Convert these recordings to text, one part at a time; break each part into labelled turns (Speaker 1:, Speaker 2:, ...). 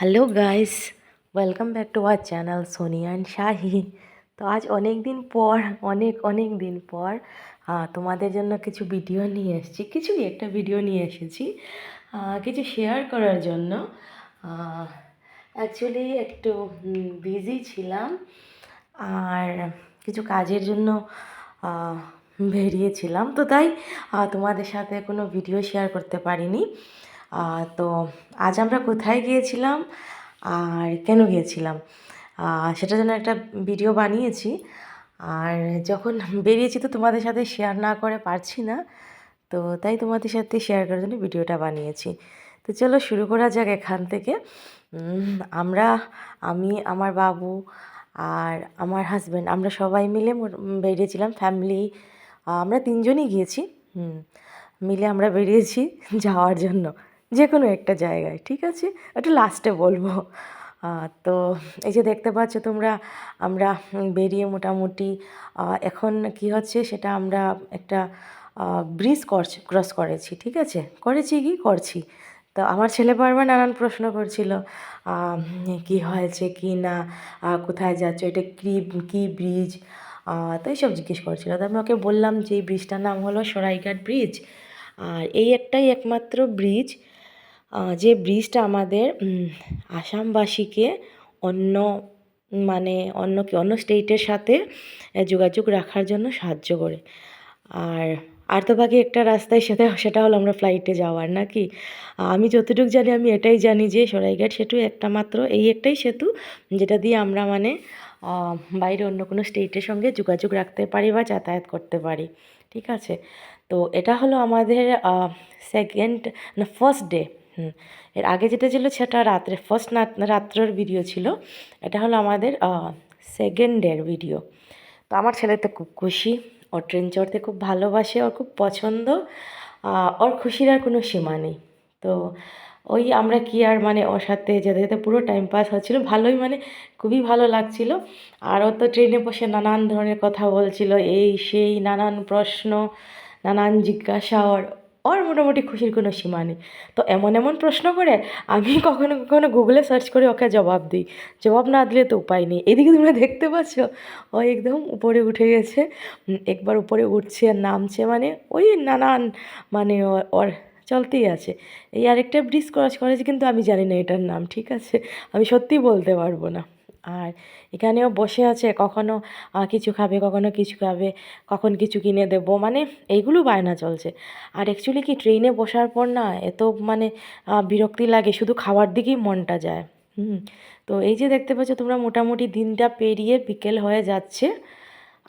Speaker 1: Hello guys, welcome back to our channel Soni and Shahi. তো আজ অনেক দিন পর অনেক দিন পর তোমাদের জন্য কিছু ভিডিও নিয়ে এসেছি, একটা ভিডিও নিয়ে এসেছি কিছু শেয়ার করার জন্য। অ্যাকচুয়ালি একটু বিজি ছিলাম আর কিছু কাজের জন্য আহ, বেরিয়েছিলাম, তো তাই তোমাদের সাথে কোনো ভিডিও শেয়ার করতে পারিনি। তো আজ আমরা কোথায় গিয়েছিলাম আর কেন গিয়েছিলাম সেটার জন্য একটা ভিডিও বানিয়েছি। আর যখন বেরিয়েছি তো তোমাদের সাথে শেয়ার না করে পারছি না, তো তাই তোমাদের সাথে শেয়ার করার জন্য ভিডিওটা বানিয়েছি। তো চলো শুরু করা যাক এখান থেকে। আমরা, আমি, আমার বাবু আর আমার হাজব্যান্ড, আমরা সবাই মিলে বেরিয়েছিলাম ফ্যামিলি। আমরা তিনজনই গিয়েছি। মিলে আমরা বেরিয়েছি যাওয়ার জন্য যে কোনো একটা জায়গায়, ঠিক আছে? একটু লাস্টে বলবো। তো এই যে দেখতে পাচ্ছ তোমরা, আমরা বেরিয়ে মোটামুটি এখন কি হচ্ছে সেটা আমরা একটা ব্রিজ ক্রস করেছি, ঠিক আছে? করছি। তো আমার ছেলে বারবার নানান প্রশ্ন করছিল, কি হয়েছে কি না, কোথায় যাচ্ছ, এটা কি ব্রিজ, তো এইসব জিজ্ঞেস করছিল। তো আমি ওকে বললাম যে এই ব্রিজটার নাম হলো সরাইঘাট ব্রিজ। আর এই একমাত্র ব্রিজ, যে ব্রিজটা আমাদের আসামবাসীকে অন্য অন্য স্টেটের সাথে যোগাযোগ রাখার জন্য সাহায্য করে। আর আর তো বাকি একটা রাস্তায় সেটা হলো আমরা ফ্লাইটে যাওয়ার, নাকি? আমি যতটুকু জানি, আমি এটাই জানি যে সরাইঘাট সেতু একটাই সেতু যেটা দিয়ে আমরা বাইরে অন্য কোনো স্টেটের সঙ্গে যোগাযোগ রাখতে পারি বা যাতায়াত করতে পারি, ঠিক আছে? তো এটা হলো আমাদের সেকেন্ড না ফার্স্ট ডে। এর আগে যেটা ছিল সেটা রাত্রের ভিডিও ছিল। এটা হলো আমাদের সেকেন্ড ডের ভিডিও। তো আমার ছেলে তো খুব খুশি, ওর ট্রেন চড়তে খুব ভালোবাসে, ওর খুব পছন্দ, ওর খুশির আর কোনো সীমা নেই। তো ওই আমরা কি আর ওর সাথে যেতে যেতে পুরো টাইম পাস হচ্ছিলো ভালোই, খুবই ভালো লাগছিল। আর ও তো ট্রেনে বসে নানান ধরনের কথা বলছিল, এই সেই নানান প্রশ্ন, নানান জিজ্ঞাসা। ওর ওর মোটামুটি খুশির কোনো সীমা নেই। তো এমন এমন প্রশ্ন করে আমি কখনো কখনো গুগলে সার্চ করে ওকে জবাব দিই। জবাব না দিলে তো উপায় নেই। এদিকে তোমরা দেখতে পাচ্ছ ও একদম উপরে উঠে গেছে, একবার উপরে উঠছে আর নামছে, ওই নানান ওর চলতেই আছে। এই আরেকটা ব্রিজ ক্রস করেছে, কিন্তু আমি জানি না এটার নাম, ঠিক আছে? আমি সত্যিই বলতে পারবো না। আর এখানেও বসে আছে, কখনো কিছু খাবে, কখনো কিছু খাবে, কখন কিছু কিনে দেবো, এইগুলো বায়না চলছে। আর অ্যাকচুয়ালি কি, ট্রেনে বসার পর না এত বিরক্তি লাগে, শুধু খাওয়ার দিকেই মনটা যায়। তো এই যে দেখতে পাচ্ছ তোমরা, মোটামুটি দিনটা পেরিয়ে বিকেল হয়ে যাচ্ছে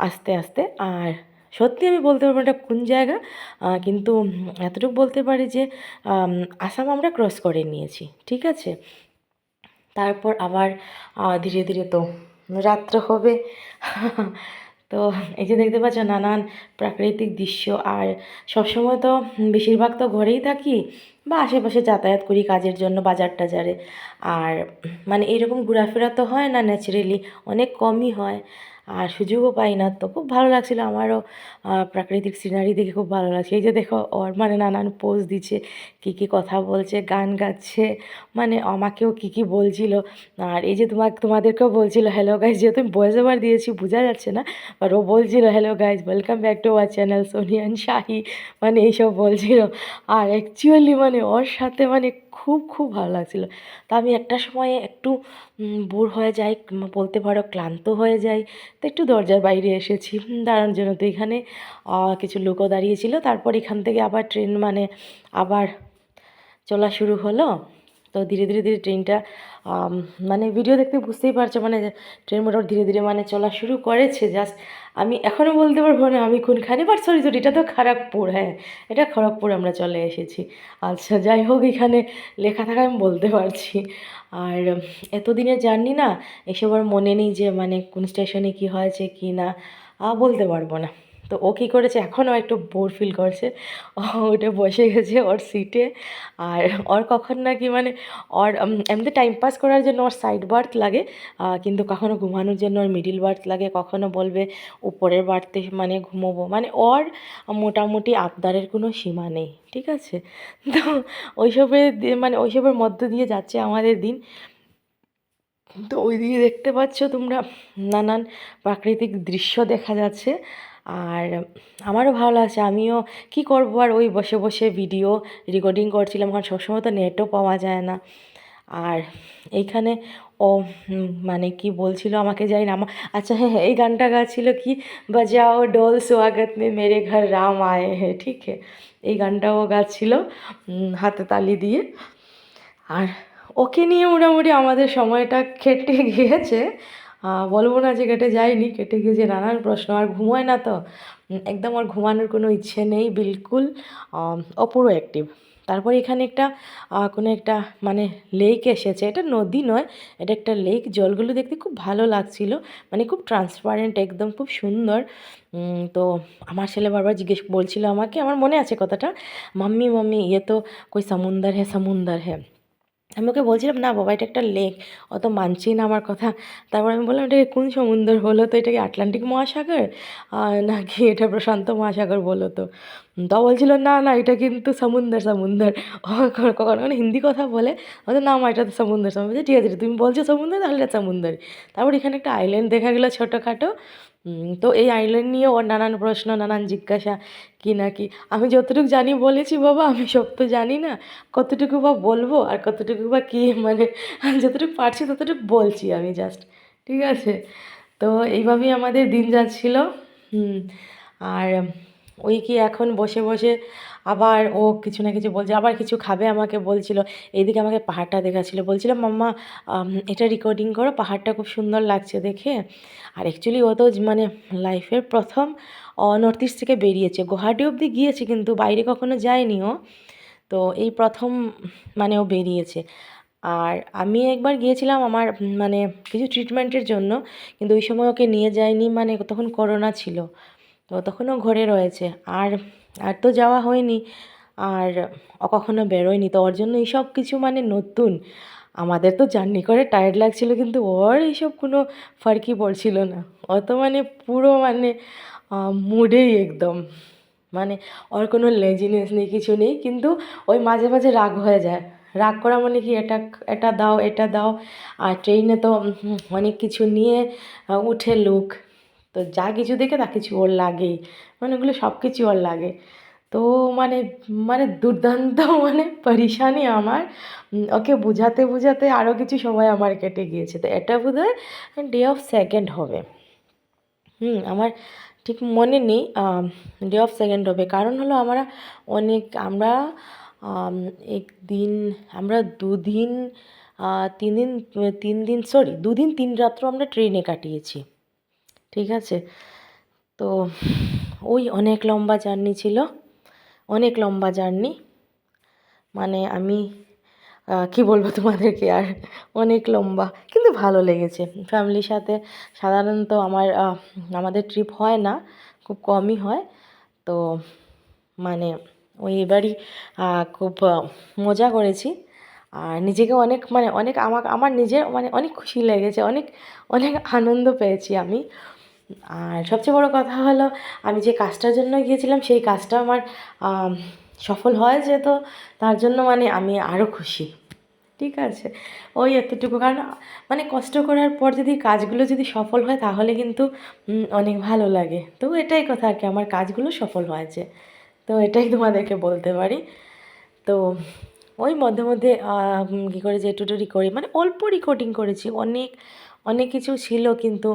Speaker 1: আস্তে আস্তে। আর সত্যি আমি বলতে পারবো না এটা কোন জায়গা, কিন্তু এতটুকু বলতে পারি যে আসাম আমরা ক্রস করে নিয়েছি, ঠিক আছে? তারপর আবার ধীরে ধীরে তো রাত্র হবে। তো এই যে দেখতে পাচ্ছ নানান প্রাকৃতিক দৃশ্য। আর সবসময় তো বেশিরভাগ তো ঘরেই থাকি বা আশেপাশে যাতায়াত করি কাজের জন্য বাজার টাজারে। আর এরকম ঘোরাফেরা তো হয় না, ন্যাচারালি অনেক কমই হয়, আর সুযোগও পাই না। তো খুব ভালো লাগছিলো আমারও, প্রাকৃতিক সিনারি দেখে খুব ভালো লাগছে। এই যে দেখো ওর নানান পোজ দিচ্ছে, কী কথা বলছে, গান গাচ্ছে, আমাকেও কী বলছিল। আর এই যে তোমাদেরকেও বলছিল হ্যালো গাইজ, যেহেতু আমি ভয়েস ওভার দিয়েছি বোঝা যাচ্ছে না, আর ও বলছিল hello guys, welcome back to our channel Soni and Shahi, এইসব বলছিল। আর অ্যাকচুয়ালি ওর সাথে খুব খুব ভালো লাগছিল। তা আমি একটা সময়ে একটু বোর হয়ে যাই, বলতে পারো ক্লান্ত হয়ে যাই, তো একটু দরজার বাইরে এসেছি দাঁড়ানোর জন্য। তো এখানে কিছু লোকও দাঁড়িয়েছিল। তারপর এখান থেকে আবার ট্রেন আবার চলা শুরু হলো। তো ধীরে ধীরে ধীরে ট্রেনটা ভিডিও দেখতে বুঝতেই পারছো, ট্রেন মোটামুটি ধীরে ধীরে চলা শুরু করেছে। জাস্ট আমি এখনও বলতে পারবো না আমি কোনখানে, বাট সরি এটা তো খড়গপুর, হ্যাঁ এটা খড়গপুর আমরা চলে এসেছি। আচ্ছা যাই হোক, এখানে লেখা থাকা আমি বলতে পারছি। আর এতদিনের জার্নি না, এসব আর মনে নেই যে কোন স্টেশনে কী হয়েছে কি না, বলতে পারবো না। তো ও কী করেছে, এখনও একটু বোর ফিল করছে, ও উঠে বসে গেছে ওর সিটে। আর ওর কখন নাকি ওর এমনিতে টাইম পাস করার জন্য ওর সাইড বার্থ লাগে, কিন্তু কখনো ঘুমানোর জন্য ওর মিডিল বার্থ লাগে, কখনো বলবে উপরের বার্থে ঘুমোবো। ওর মোটামুটি আবদারের কোনো সীমা নেই, ঠিক আছে? তো ওইসবের ওইসবের মধ্য দিয়ে যাচ্ছে আমাদের দিন। তো ওইদিকে দেখতে পাচ্ছ তোমরা নানান প্রাকৃতিক দৃশ্য দেখা যাচ্ছে। আর আমারও ভালো লাগছে, আমিও কি করবো আর ওই বসে বসে ভিডিও রেকর্ডিং করছিলাম, কারণ সবসময় তো নেটও পাওয়া যায় না। আর এইখানে ও মানে কি বলছিল আমাকে জানি না আচ্ছা হ্যাঁ হ্যাঁ, এই গানটা গাচ্ছিল কি, বাজাও ডোল সোয়াগত মে মেরে ঘর রাম আয়ে হে, ঠিক হ্যাঁ, এই গানটাও গাচ্ছিল হাতে তালি দিয়ে। আর ওকে নিয়ে মোটামুটি আমাদের সময়টা কেটে গিয়েছে, বলবো না যে কেটে যায়নি, কেটে গিয়েছে নানান প্রশ্ন। আর ঘুমোয় না তো, একদম আর ঘুমানোর কোনো ইচ্ছে নেই বিলকুল, অপুরো অ্যাক্টিভ। তারপর এখানে একটা কোনো একটা মানে লেক এসেছে, এটা নদী নয়, এটা একটা লেক, জলগুলো দেখতে খুব ভালো লাগছিল, মানে খুব ট্রান্সপারেন্ট একদম, খুব সুন্দর। তো আমার ছেলে বারবার জিজ্ঞেস বলছিল আমাকে, আমার মনে আছে কথাটা, মাম্মি মাম্মি ইয়ে তো কই সমুন্দর হ্যাঁ সমুন্দর হ্যাঁ। আমি ওকে বলছিলাম না বাবা এটা একটা লেক, অত মানছি না আমার কথা। তারপর আমি বললাম এটা কোন সমুদ্র বলো তো, এটা কি আটলান্টিক মহাসাগর নাকি এটা প্রশান্ত মহাসাগর বলো তো। তা বলছিল না না এটা কিন্তু সমুন্দর সমুন্দর। ও কখনো কখনো হিন্দি কথা বলে, বলছে না মা এটা তো সমুন্দর সমুদ্র, ঠিক আছে তুমি বলছো সমুদ্র তাহলে এটা সমুন্দর। তারপর এখানে একটা আইল্যান্ড দেখা গেলো ছোটোখাটো। তো এই আইল্যান্ড নিয়ে ওর নানান প্রশ্ন, নানান জিজ্ঞাসা, কি না কি। আমি যতটুকু জানি বলেছি বাবা, আমি সব তো জানি না, কতটুকু বা বলবো আর কতটুকু বা কী, মানে যতটুকু পারছি ততটুকু বলছি আমি জাস্ট, ঠিক আছে। তো এইভাবেই আমাদের দিন যাচ্ছিল। আর ওই কি এখন বসে বসে আবার ও কিছু না কিছু বলছে, আবার কিছু খাবে আমাকে বলছিল। এইদিকে আমাকে পাহাড়টা দেখাচ্ছিল, বলছিলাম মাম্মা এটা রেকর্ডিং করো, পাহাড়টা খুব সুন্দর লাগছে দেখে। আর অ্যাকচুয়ালি ও তো মানে লাইফের প্রথম নর্থ ইস্ট থেকে বেরিয়েছে, গুয়াহাটি অবধি গিয়েছে কিন্তু বাইরে কখনো যায়নি ও, তো এই প্রথম মানে ও বেরিয়েছে। আর আমি একবার গিয়েছিলাম আমার মানে কিছু ট্রিটমেন্টের জন্য, কিন্তু ওই সময় ওকে নিয়ে যায়নি, মানে তখন করোনা ছিল, তো তখনও ঘরে রয়েছে। আর আর তো যাওয়া হয়নি, আর ও কখনো বেরোয়নি, তো ওর জন্য এইসব কিছু মানে নতুন। আমাদের তো জার্নি করে টায়ার্ড লাগছিল, কিন্তু ওর এইসব কোনো ফার্কই পড়ছিল না। ও তো মানে পুরো মানে মুডেই একদম, মানে ওর কোনো লেজিনেস নেই, কিছু নেই, কিন্তু ওই মাঝে মাঝে রাগ হয়ে যায়। রাগ করা মানে কি, এটা এটা দাও এটা দাও। আর ট্রেনে তো অনেক কিছু নিয়ে উঠে লোক, তো যা কিছু দেখে তা কিছু ওর লাগেই, মানে ওগুলো সব কিছু ওর লাগে। তো মানে মানে দুর্দান্ত মানে পরেশানি আমার, ওকে বুঝাতে বুঝাতে আরও কিছু সময় আমার কেটে গিয়েছে। তো এটা বোধহয় ডে অফ সেকেন্ড হবে, আমার ঠিক মনে নেই, ডে অফ সেকেন্ড হবে। কারণ হলো আমরা একদিন, আমরা দুদিন, 3 দিন, 3 দিন সরি 2 দিন 3 রাত্র আমরা ট্রেনে কাটিয়েছি, ঠিক আছে। তো ওই অনেক লম্বা জার্নি ছিল, অনেক লম্বা জার্নি, মানে আমি কী বলবো তোমাদেরকে আর, অনেক লম্বা, কিন্তু ভালো লেগেছে ফ্যামিলির সাথে। সাধারণত আমাদের ট্রিপ হয় না, খুব কমই হয়। তো মানে ওই এবারই খুব মজা করেছি। আর নিজেকে অনেক মানে অনেক আমার নিজের মানে অনেক খুশি লেগেছে, অনেক অনেক আনন্দ পেয়েছি আমি। আর সবচেয়ে বড় কথা হলো, আমি যে কাজটার জন্য গিয়েছিলাম সেই কাজটা আমার সফল হয়েছে, তো তার জন্য মানে আমি আরও খুশি, ঠিক আছে। ওই এতটুকু, কারণ মানে কষ্ট করার পর যদি কাজগুলো যদি সফল হয় তাহলে কিন্তু অনেক ভালো লাগে। তো এটাই কথা আর কি, আমার কাজগুলো সফল হয়েছে, তো এটাই তোমাদেরকে বলতে পারি। তো ওই মধ্যে মধ্যে কী করে যে একটু করি, মানে অল্প রেকর্ডিং করেছি, অনেক অনেক কিছু ছিল, কিন্তু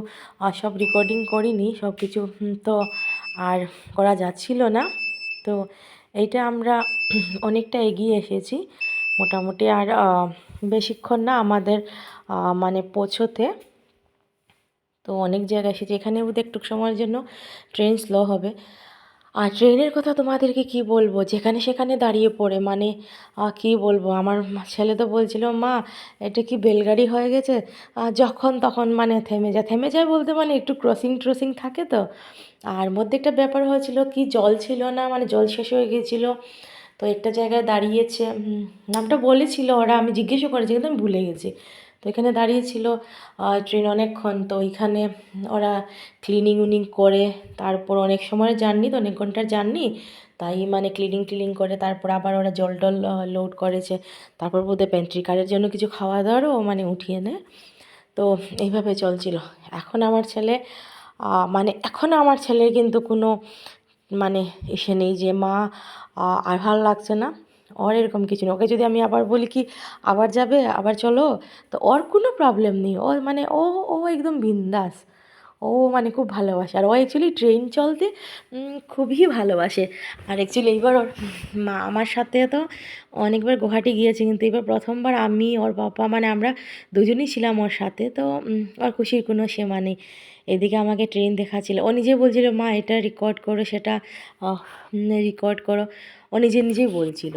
Speaker 1: সব রেকর্ডিং করিনি সব কিছু, তো আর করা যাচ্ছিল না। তো এইটা আমরা অনেকটা এগিয়ে এসেছি মোটামুটি, আর বেশিক্ষণ না আমাদের মানে পৌঁছোতে। তো অনেক জায়গায় এসেছি, এখানে বোধহয় একটু সময়ের জন্য ট্রেন স্লো হবে। আর ট্রেনের কথা তোমাদেরকে কি বলবো, যেখানে সেখানে দাঁড়িয়ে পড়ে, মানে কি বলবো, আমার ছেলে তো বলছিল মা এটা কি বেলগাড়ি হয়ে গেছে, যখন তখন মানে থেমে যায় বলতে মানে একটু ক্রসিং ট্রসিং থাকে তো। আর মধ্যে একটা ব্যাপার হয়েছিল কি, জল ছিল না, মানে জল শেষ হয়ে গিয়েছিলো, তো একটা জায়গায় দাঁড়িয়েছে, নামটা বলেছিল ওরা, আমি জিজ্ঞেসও করেছি কিন্তু আমি ভুলে গেছি। তো এখানে দাঁড়িয়েছিল ট্রেন অনেকক্ষণ, তো ওইখানে ওরা ক্লিনিং উনিং করে, তারপর অনেক সময়ের জার্নি, তো অনেক ঘন্টার জার্নি, তাই মানে ক্লিনিং টিলিং করে তারপর আবার ওরা জল টল লোড করেছে। তারপর বোধহয় পেন্ট্রি কারের জন্য কিছু খাওয়া দাওয়ারও মানে উঠিয়ে নেয়। তো এইভাবে চলছিল। এখন আমার ছেলে মানে এখন আমার ছেলের কিন্তু কোনো মানে এসে নেই যে মা আর ভালো লাগছে না, ওর এরকম কিছু না। ওকে যদি আমি আবার বলি কি আবার যাবে, আবার চলো, তো ওর কোনো প্রবলেম নেই। ও মানে ও একদম বিন্দাস। ও মানে খুব ভালোবাসে, আর ও অ্যাকচুয়ালি ট্রেন চলতে খুবই ভালোবাসে। আর অ্যাকচুয়ালি এইবার ওর মা আমার সাথে তো অনেকবার গুয়াহাটি গিয়েছে, কিন্তু এবার প্রথমবার আমি ওর বাবা মানে আমরা দুজনেই ছিলাম ওর সাথে। তো ওর খুশির কোনো সীমা নেই। এদিকে আমাকে ট্রেন দেখাচ্ছিল, ও নিজে বলছিল মা এটা রেকর্ড করো, সেটা রেকর্ড করো, ও নিজেই বলছিল।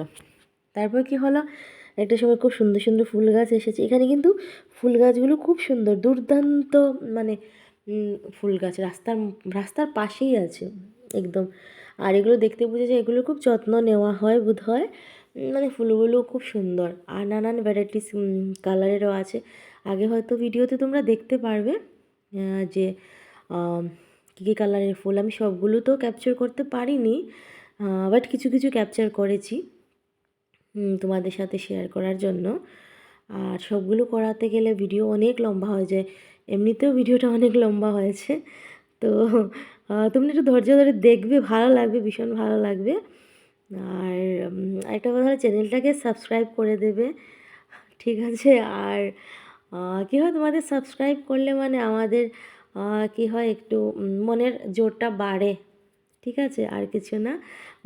Speaker 1: তারপর কি হলো, একটা সময় খুব সুন্দর সুন্দর ফুল গাছ এসেছে এখানে, কিন্তু ফুল গাছগুলো খুব সুন্দর, দুর্দান্ত মানে ফুল গাছ রাস্তার পাশেই আছে একদম। আর এগুলো দেখতে বোঝা যায় এগুলো খুব যত্ন নেওয়া হয় বোধ হয়। মানে ফুলগুলো খুব সুন্দর, আর নানান ভ্যারাইটিস কালারেরও আছে। আগে হয়তো ভিডিওতে তোমরা দেখতে পারবে যে কী কী কালারের ফুল। আমি সবগুলো তো ক্যাপচার করতে পারিনি, বাট কিছু কিছু ক্যাপচার করেছি তোমাদের সাথে শেয়ার করার জন্য। আর সবগুলো করাতে গেলে ভিডিও অনেক লম্বা হয়ে যায়, এমনিতেও ভিডিওটা অনেক লম্বা হয়েছে। তো তোমরা একটু ধৈর্য ধরে দেখবে, ভালো লাগবে, ভীষণ ভালো লাগবে। আর একটা কথা হলো চ্যানেলটাকে সাবস্ক্রাইব করে দেবে, ঠিক আছে? আর কী হয়, তোমাদের সাবস্ক্রাইব করলে মানে আমাদের কী হয়, একটু মনের জোরটা বাড়ে, ঠিক আছে? আর কিছু না,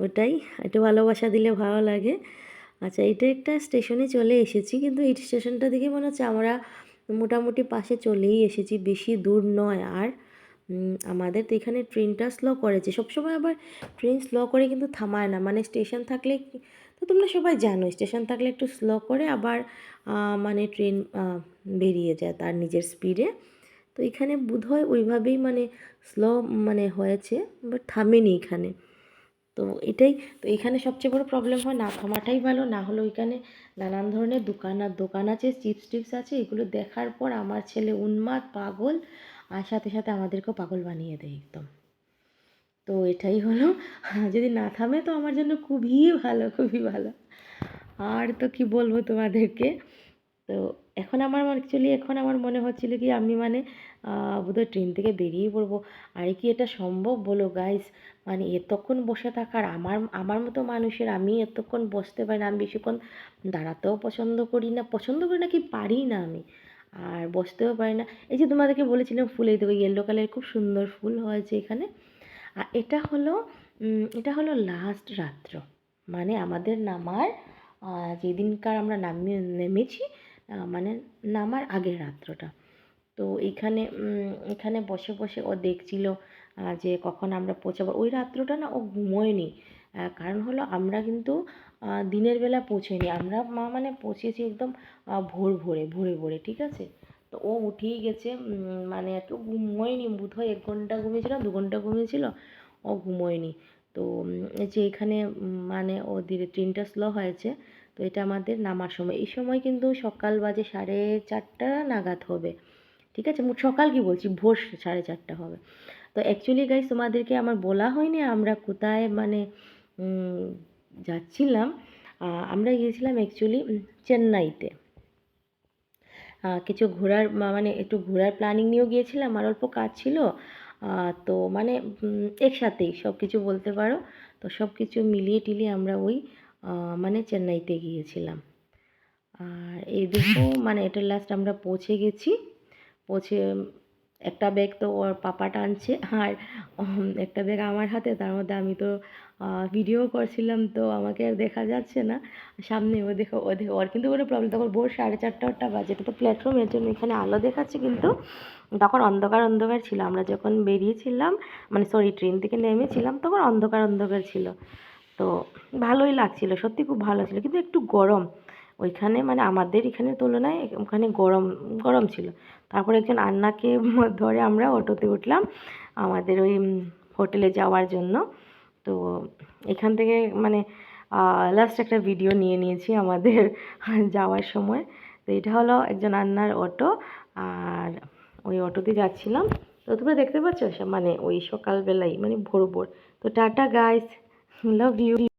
Speaker 1: ওটাই, একটু ভালোবাসা দিলে ভালো লাগে। আচ্ছা, এটা একটা স্টেশনে চলে এসেছি, কিন্তু এই স্টেশনটা দেখে মনে হচ্ছে আমরা মোটামুটি পাশে চলেই এসেছি, বেশি দূর নয় আর। আমাদের তো এখানে ট্রেনটা স্লো করেছে সবসময়, আবার ট্রেন স্লো করে কিন্তু থামায় না, মানে স্টেশন থাকলে তো তোমরা সবাই জানো স্টেশন থাকলে একটু স্লো করে আবার মানে ট্রেন বেরিয়ে যায় তার নিজের স্পিডে। তো এখানে বোধহয় ওইভাবেই মানে স্লো মানে হয়েছে, বাট থামেনি এখানে। তো এটাই, তো এখানে সবচেয়ে বড় প্রবলেম হয় না থামাটাই ভালো, না হলে ওইখানে নানান ধরনের দোকান আছে, চিপস টিপস আছে, এগুলো দেখার পর আমার ছেলে উন্মাদ পাগল, আর সাথে সাথে আমাদেরকেও পাগল বানিয়ে দেয় একদম। তো এটাই হলো, যদি না থামে তো আমার জন্য খুবই ভালো, খুবই ভালো। আর তো কি বলবো তোমাদেরকে। তো এখন আমার মনে হচ্ছিল কি আমি মানে বোধহয় ট্রেন থেকে বেরিয়ে পড়বো। আর কি এটা সম্ভব বলো গাইস? মানে এতক্ষণ বসে থাকার, আমার মতো মানুষের, আমি এতক্ষণ বসতে পারি না, আমি বেশিক্ষণ দাঁড়াতেও পছন্দ করি না কি পারি না আমি, আর বসতেও পারি না। এই যে তোমাদেরকে বলেছিলাম ফুল, এই দেখো ইয়েলো কালারের খুব সুন্দর ফুল হয়েছে এখানে। আর এটা হলো লাস্ট রাত্র, মানে আমাদের নামার যেদিনকার আমরা নেমেছি, মানে নামার আগের রাত্রটা। তো এখানে বসে বসে ও দেখছিল যে কখন আমরা পৌঁছাবো। ওই রাত্রটা না ও ঘুমোয়নি, কারণ হলো আমরা কিন্তু দিনের বেলা পৌঁছাইনি, আমরা মানে পৌঁছেছি একদম ভোরে, ঠিক আছে? তো ও উঠেই গেছে, মানে একটু ঘুমোয়নি, বোধহয় 1 ঘন্টা ঘুমিয়েছিল, 2 ঘন্টা ঘুমিয়েছিল, ও ঘুমোয়নি। তো এই যে এখানে মানে ওদের ট্রেনটা স্লো হয়েছে, তো এটা আমাদের নামার সময়। এই সময় কিন্তু সকাল বাজে 4:30 নাগাদ হবে, ঠিক আছে? সকাল কি বলছি, ভোর 4:30 হবে। তো অ্যাকচুয়ালি গাইস তোমাদেরকে আমার বলা হয়নি আমরা কোথায় মানে যাচ্ছিলাম। আমরা গিয়েছিলাম অ্যাকচুয়ালি চেন্নাইতে, কিছু ঘোরার মানে একটু ঘোরার প্ল্যানিং নিয়েও গিয়েছিলাম, আর অল্প কাজ ছিল। তো মানে একসাথেই সব কিছু বলতে পারো। তো সব কিছু মিলিয়ে টিলিয়ে আমরা ওই মানে চেন্নাইতে গিয়েছিলাম। আর এই দেখো মানে এটা লাস্ট আমরা পৌঁছে গেছি। পৌঁছে একটা ব্যাগ তো ওর পাপা টানছে, আর একটা ব্যাগ আমার হাতে, তার মধ্যে আমি তো ভিডিও করছিলাম, তো আমাকে আর দেখা যাচ্ছে না সামনে। ও দেখো ওর কিন্তু কোনো প্রবলেম, তখন ভোর 4:30 বাজে, এটা তো প্ল্যাটফর্মের জন্য এখানে আলো দেখাচ্ছে, কিন্তু তখন অন্ধকার ছিল। আমরা যখন বেরিয়েছিলাম, মানে সরি ট্রেন থেকে নেমেছিলাম, তখন অন্ধকার ছিল। তো ভালোই লাগছিল, সত্যি খুব ভালো ছিল, কিন্তু একটু গরম ওইখানে, মানে আমাদের এখানের তুলনায় ওখানে গরম ছিল। তারপর একজন আন্নাকে ধরে আমরা অটোতে উঠলাম আমাদের ওই হোটেলে যাওয়ার জন্য। তো এখান থেকে মানে লাস্ট একটা ভিডিও নিয়েছি আমাদের যাওয়ার সময়। তো এটা হলো একজন আন্নার অটো, আর ওই অটোতে যাচ্ছিলাম। তো তোমরা দেখতে পাচ্ছ মানে ওই সকালবেলায় মানে ভোর। তো টাটা গাইস, লাভ ইউ।